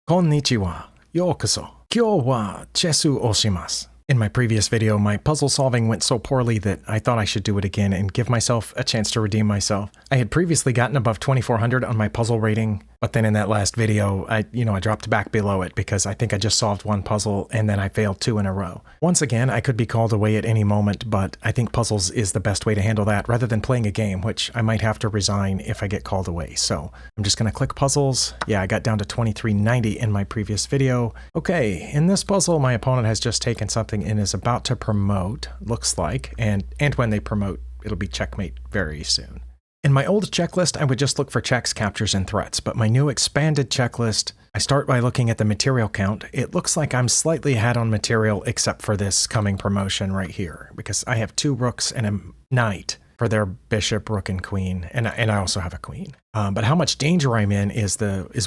Konnichiwa, yokoso, kyo wa chesu oshimasu. In my previous video, my puzzle solving went so poorly that I thought I should do it again and give myself a chance to redeem myself. I had previously gotten above 2400 on my puzzle rating, but then in that last video, I dropped back below it because I think I just solved one puzzle and then I failed 2 in a row. Once again, I could be called away at any moment, but I think puzzles is the best way to handle that rather than playing a game, which I might have to resign if I get called away. So I'm just going to click puzzles. Yeah, I got down to 2390 in my previous video. Okay, in this puzzle, my opponent has just taken something and is about to promote, looks like, and when they promote, it'll be checkmate very soon. In my old checklist, I would just look for checks, captures, and threats, but my new expanded checklist, I start by looking at the material count. It looks like I'm slightly ahead on material except for this coming promotion right here, because I have 2 rooks and a knight for their bishop, rook, and queen, and I also have a queen. But how much danger I'm in is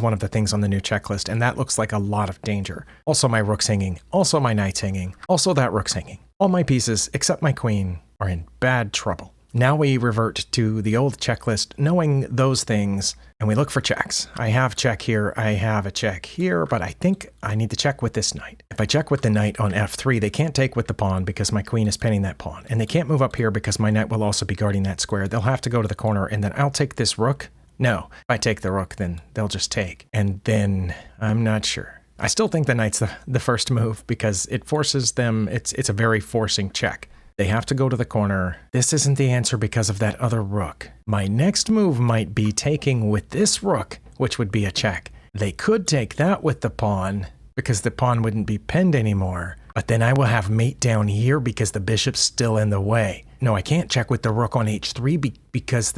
one of the things on the new checklist, and that looks like a lot of danger. Also my rook's hanging, also my knight's hanging, also that rook's hanging. All my pieces, except my queen, are in bad trouble. Now we revert to the old checklist, knowing those things, and we look for checks. I have check here, I have a check here, but I think I need to check with this knight. If I check with the knight on f3, they can't take with the pawn because my queen is pinning that pawn, and they can't move up here because my knight will also be guarding that square. They'll have to go to the corner, and then I'll take this rook. No, if I take the rook, then they'll just take, and then I'm not sure. I still think the knight's the first move because it forces them, it's a very forcing check. They have to go to the corner. This isn't the answer because of that other rook. My next move might be taking with this rook, which would be a check. They could take that with the pawn because the pawn wouldn't be pinned anymore. But then I will have mate down here because the bishop's still in the way. No, I can't check with the rook on h3 because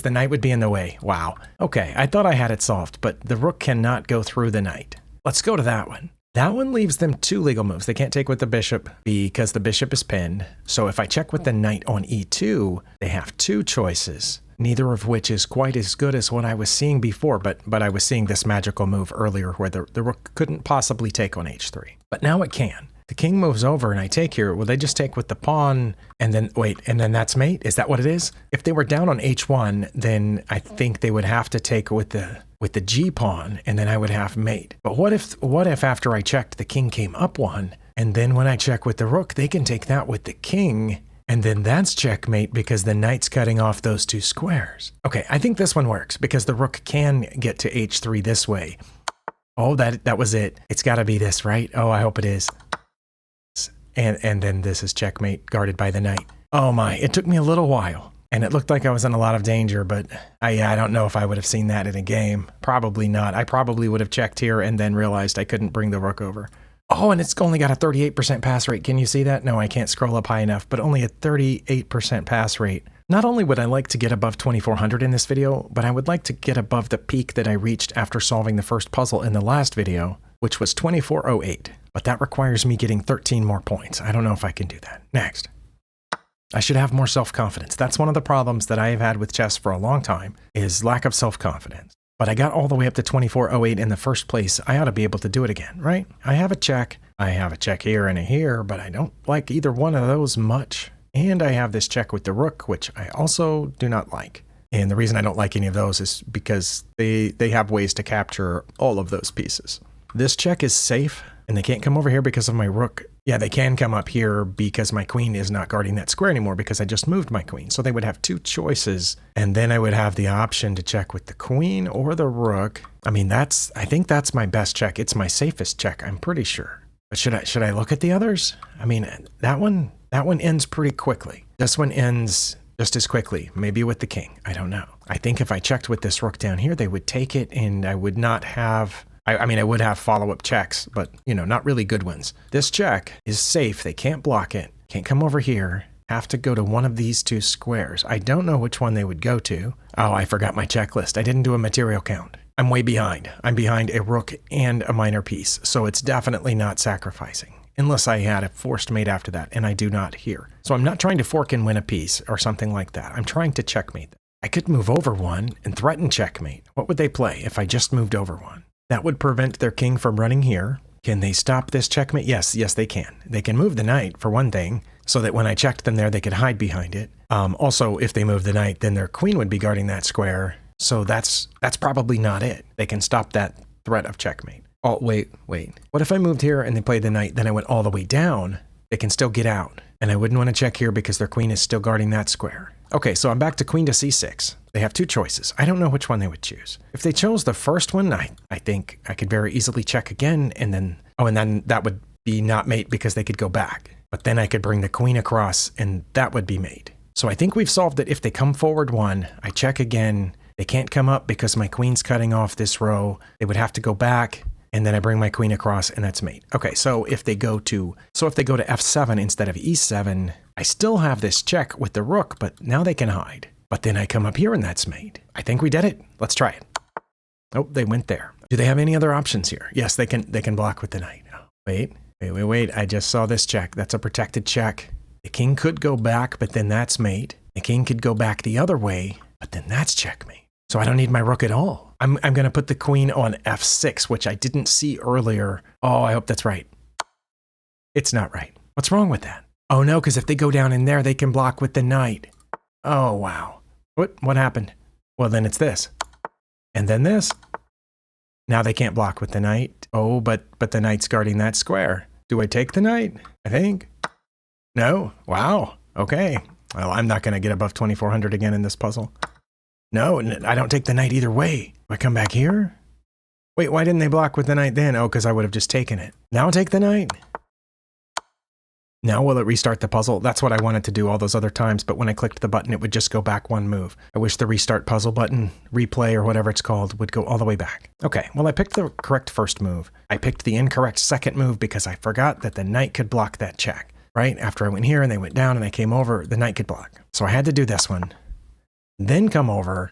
the knight would be in the way. Wow. Okay, I thought I had it solved, but the rook cannot go through the knight. Let's go to that one. That one leaves them 2 legal moves. They can't take with the bishop because the bishop is pinned. So if I check with the knight on e2, they have 2 choices, neither of which is quite as good as what I was seeing before, but I was seeing this magical move earlier where the rook couldn't possibly take on h3. But now it can. The king moves over and I take here. Will they just take with the pawn and then, wait, and then that's mate? Is that what it is? If they were down on h1, then I think they would have to take with the g pawn and then I would have mate. But what if after I checked the king came up 1 and then when I check with the rook, they can take that with the king and then that's checkmate because the knight's cutting off those 2 squares. Okay, I think this one works because the rook can get to h3 this way. Oh, that was it. It's got to be this, right? Oh, I hope it is. And then this is checkmate guarded by the knight. Oh my, it took me a little while. And it looked like I was in a lot of danger, but I don't know if I would have seen that in a game. Probably not. I probably would have checked here and then realized I couldn't bring the rook over. Oh, and it's only got a 38% pass rate. Can you see that? No, I can't scroll up high enough, but only a 38% pass rate. Not only would I like to get above 2400 in this video, but I would like to get above the peak that I reached after solving the first puzzle in the last video, which was 2408. But that requires me getting 13 more points. I don't know if I can do that. Next. I should have more self-confidence. That's one of the problems that I have had with chess for a long time, is lack of self-confidence. But I got all the way up to 2408 in the first place. I ought to be able to do it again, right? I have a check. I have a check here and a here, but I don't like either one of those much. And I have this check with the rook, which I also do not like. And the reason I don't like any of those is because they have ways to capture all of those pieces. This check is safe, and they can't come over here because of my rook. Yeah, they can come up here because my queen is not guarding that square anymore because I just moved my queen. So they would have 2 choices, and then I would have the option to check with the queen or the rook. I mean, I think that's my best check. It's my safest check, I'm pretty sure. But should I look at the others? I mean, that one ends pretty quickly. This one ends just as quickly, maybe with the king. I don't know. I think if I checked with this rook down here, they would take it, and I would not have... I mean, I would have follow-up checks, but, not really good ones. This check is safe. They can't block it. Can't come over here. Have to go to one of these 2 squares. I don't know which one they would go to. Oh, I forgot my checklist. I didn't do a material count. I'm way behind. I'm behind a rook and a minor piece, so it's definitely not sacrificing. Unless I had a forced mate after that, and I do not here. So I'm not trying to fork and win a piece or something like that. I'm trying to checkmate them. I could move over one and threaten checkmate. What would they play if I just moved over one? That would prevent their king from running here. Can they stop this checkmate? Yes, they can. They can move the knight, for one thing, so that when I checked them there, they could hide behind it. Also, if they move the knight, then their queen would be guarding that square. So that's probably not it. They can stop that threat of checkmate. Oh, wait. What if I moved here and they played the knight, then I went all the way down? They can still get out. And I wouldn't want to check here because their queen is still guarding that square. Okay, so I'm back to queen to c6. They have two choices. I don't know which one they would choose. If they chose the first one, I think I could very easily check again and then that would be not mate because they could go back. But then I could bring the queen across and that would be mate. So I think we've solved it. If they come forward one, I check again. They can't come up because my queen's cutting off this row. They would have to go back. And then I bring my queen across and that's mate. Okay, so if they go to f7 instead of e7, I still have this check with the rook, but now they can hide. But then I come up here and that's mate. I think we did it. Let's try it. Oh, they went there. Do they have any other options here? Yes, they can block with the knight. Oh, wait. I just saw this check. That's a protected check. The king could go back, but then that's mate. The king could go back the other way, but then that's checkmate. So I don't need my rook at all. I'm going to put the queen on f6, which I didn't see earlier. Oh, I hope that's right. It's not right. What's wrong with that? Oh no, because if they go down in there, they can block with the knight. Oh, wow. What happened? Well, then it's this. And then this. Now they can't block with the knight. Oh, but the knight's guarding that square. Do I take the knight? I think. No? Wow. Okay. Well, I'm not going to get above 2400 again in this puzzle. No, I don't take the knight either way. Do I come back here? Wait, why didn't they block with the knight then? Oh, because I would have just taken it. Now I'll take the knight. Now will it restart the puzzle? That's what I wanted to do all those other times, but when I clicked the button, it would just go back one move. I wish the restart puzzle button, replay or whatever it's called, would go all the way back. Okay, well I picked the correct first move. I picked the incorrect second move because I forgot that the knight could block that check. Right? After I went here and they went down and I came over, the knight could block. So I had to do this one. Then come over,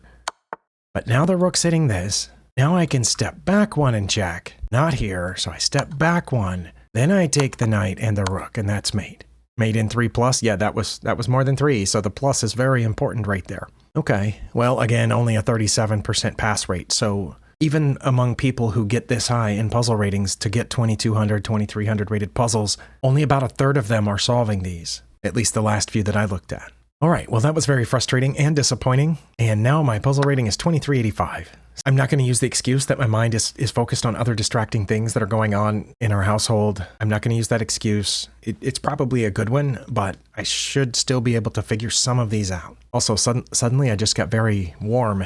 but now the rook's hitting this. Now I can step back one and check. Not here, so I step back one. Then I take the knight and the rook, and that's mate. Mate in 3+? Yeah, that was more than 3, so the plus is very important right there. Okay, well, again, only a 37% pass rate, so even among people who get this high in puzzle ratings to get 2200, 2300 rated puzzles, only about a third of them are solving these, at least the last few that I looked at. All right, well, that was very frustrating and disappointing, and now my puzzle rating is 2385. I'm not going to use the excuse that my mind is focused on other distracting things that are going on in our household. I'm not going to use that excuse. It's probably a good one, but I should still be able to figure some of these out. Also, suddenly I just got very warm,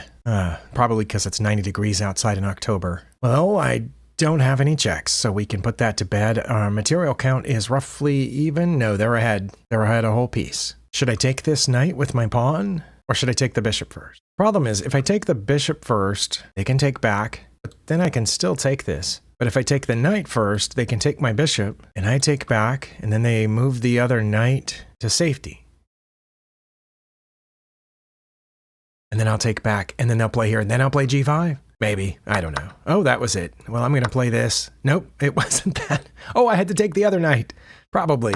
probably because it's 90 degrees outside in October. Well, I don't have any checks, so we can put that to bed. Our material count is roughly even. No, they're ahead. They're ahead a whole piece. Should I take this knight with my pawn, or should I take the bishop first? Problem is, if I take the bishop first, they can take back, but then I can still take this. But if I take the knight first, they can take my bishop, and I take back, and then they move the other knight to safety. And then I'll take back, and then they'll play here, and then I'll play g5? Maybe. I don't know. Oh, that was it. Well, I'm going to play this. Nope, it wasn't that. Oh, I had to take the other knight. Probably.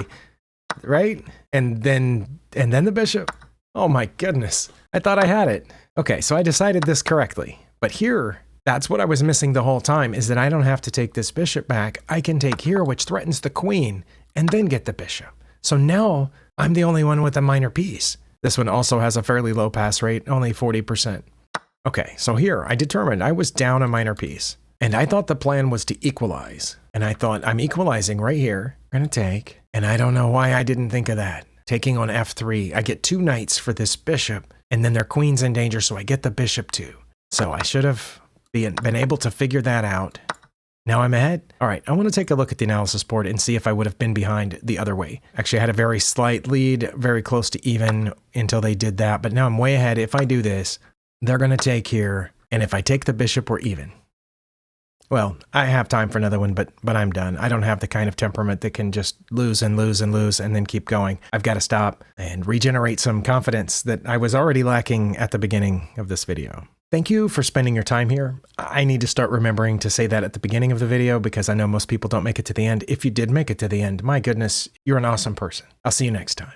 Right? And then the bishop. Oh my goodness. I thought I had it. Okay, so I decided this correctly. But here, that's what I was missing the whole time, is that I don't have to take this bishop back. I can take here, which threatens the queen, and then get the bishop. So now I'm the only one with a minor piece. This one also has a fairly low pass rate, only 40%. Okay, so here I determined I was down a minor piece. And I thought the plan was to equalize. And I thought, I'm equalizing right here. I'm going to take. And I don't know why I didn't think of that. Taking on f3. I get 2 knights for this bishop. And then their queen's in danger, so I get the bishop too. So I should have been able to figure that out. Now I'm ahead. All right, I want to take a look at the analysis board and see if I would have been behind the other way. Actually, I had a very slight lead, very close to even until they did that. But now I'm way ahead. If I do this, they're going to take here. And if I take the bishop, we're even. Well, I have time for another one, but I'm done. I don't have the kind of temperament that can just lose and lose and lose and then keep going. I've got to stop and regenerate some confidence that I was already lacking at the beginning of this video. Thank you for spending your time here. I need to start remembering to say that at the beginning of the video because I know most people don't make it to the end. If you did make it to the end, my goodness, you're an awesome person. I'll see you next time.